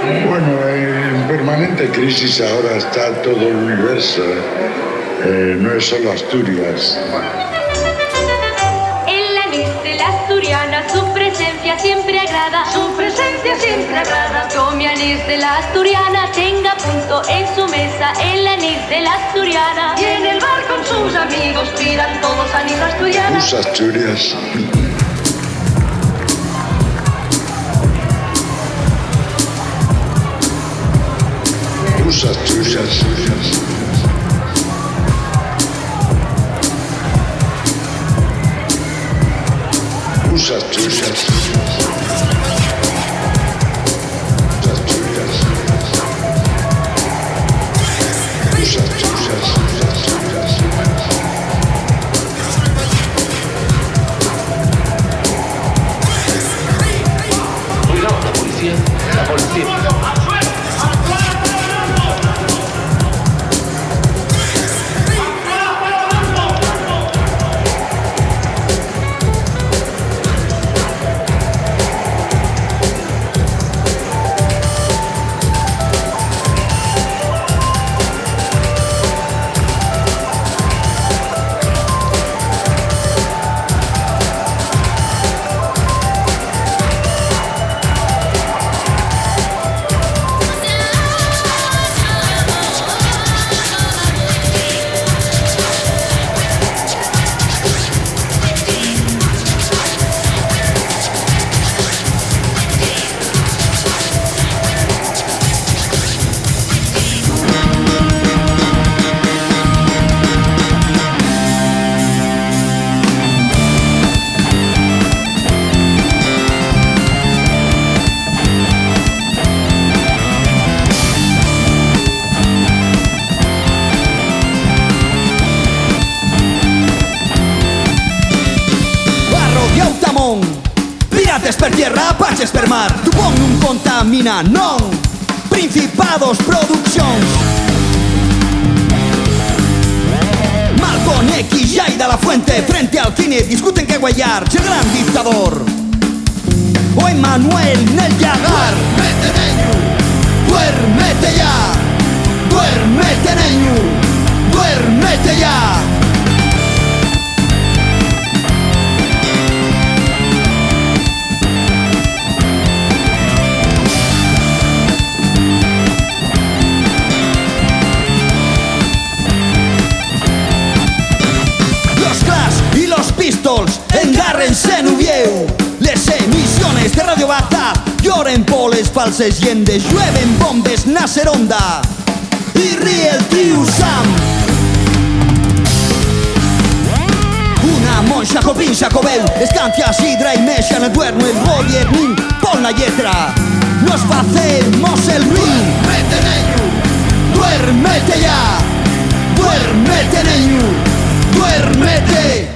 Bueno, en permanente crisis ahora está todo el universo, no es solo Asturias. El anís de la asturiana, su presencia siempre agrada. Su presencia siempre agrada. Tome anís de la asturiana, tenga punto en su mesa. El anís de la asturiana. Y en el bar con sus amigos pidan todos anís asturiana. Tus Asturias. Tus Asturias. Tus Asturias. Cuidado, la policía. La policía. Pirates per tierra, apaches per mar. Dupont non contamina, non. Principados Productions. Malcón X, Jay de la Fuente. Frente al cine discuten que guayar. El gran dictador. O Emmanuel Nel Yagar. Duérmete, neño. Duérmete ya. Duérmete, neño. Duérmete ya. Pistols, engárrense nuvieu. Les emissiones de Radio Baza lloren poles falses llendes, llueven bombes nacer onda. I ríe el tio Sam. Una monxa copinxa coveu, escancia sidra i mexa en el duerno el roller nin pon la lletra. Nos facemos el ring. Duérmete, neño. Duérmete ya. Duérmete, neño. Duérmete.